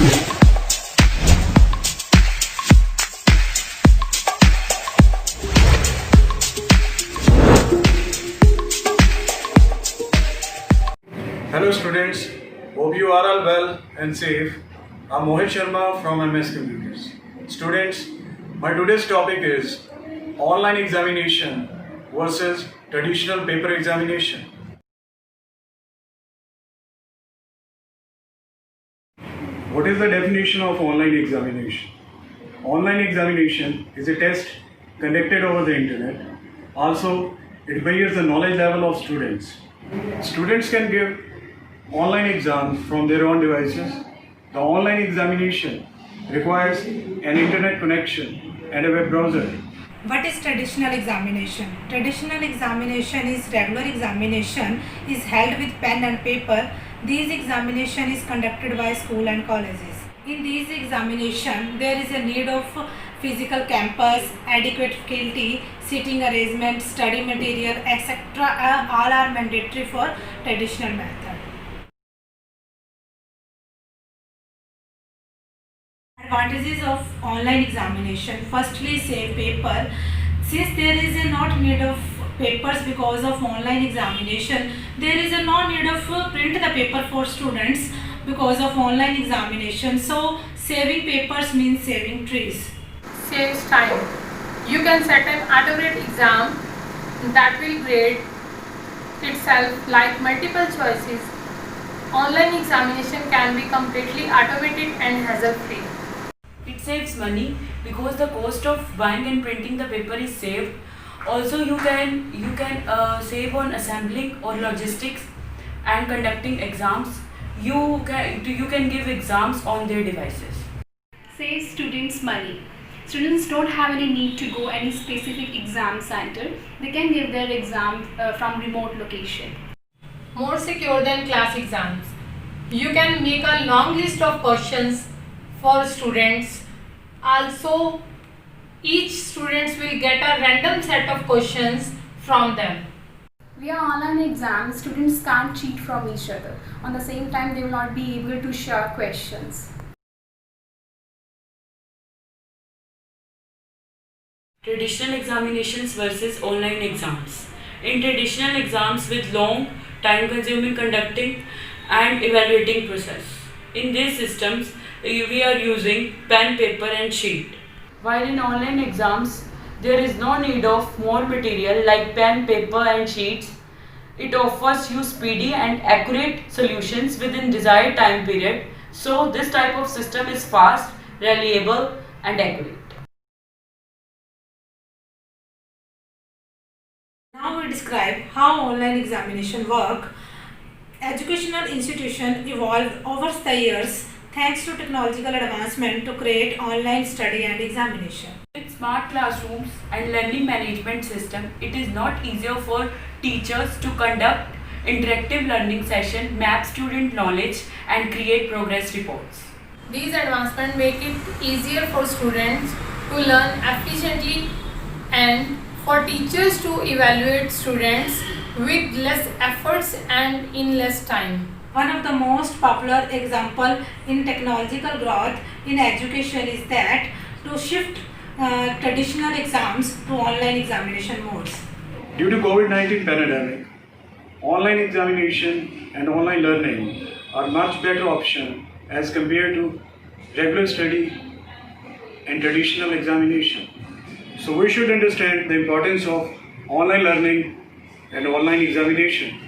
Hello students, hope you are all well and safe. I'm Mohit Sharma from MS Computers. Students, my today's topic is online examination versus traditional paper examination. What is the definition of online examination? Online examination is a test conducted over the internet. Also, it measures the knowledge level of students. Students can give online exams from their own devices. The online examination requires an internet connection and a web browser. What is traditional examination? Traditional examination is regular examination is held with pen and paper. These examination is conducted by school and colleges. In these examination, there is a need of physical campus, adequate faculty, seating arrangement, study material, etc. All are mandatory for traditional method. Advantages of online examination. Firstly, save paper. Since there is a not need of papers because of online examination, there is a no need of print the paper for students because of online examination. So saving papers means saving trees. Saves time. You can set an auto-grade exam that will grade itself like multiple choices. Online examination can be completely automated and hassle-free. It saves money because the cost of buying and printing the paper is saved. Also, you can save on assembling or logistics and conducting exams. You can give exams on their devices. Saves students money. Students don't have any need to go any specific exam center. They can give their exam from remote location. More secure than class exams. You can make a long list of questions for students. Also, each student will get a random set of questions from them. Via online exams, students can't cheat from each other. On the same time, they will not be able to share questions. Traditional examinations versus online exams. In traditional exams with long, time-consuming conducting and evaluating process. In these systems, we are using pen, paper and sheet. While in online exams, there is no need of more material like pen, paper and sheets. It offers you speedy and accurate solutions within desired time period. So this type of system is fast, reliable and accurate. Now we describe how online examination work. Educational institutions evolved over the years thanks to technological advancement to create online study and examination. With smart classrooms and learning management system, it is not easier for teachers to conduct interactive learning session, map student knowledge and create progress reports. These advancements make it easier for students to learn efficiently and for teachers to evaluate students with less efforts and in less time. One of the most popular example in technological growth in education is that to shift traditional exams to online examination modes. Due to COVID-19 pandemic, online examination and online learning are much better option as compared to regular study and traditional examination. So we should understand the importance of online learning and online examination.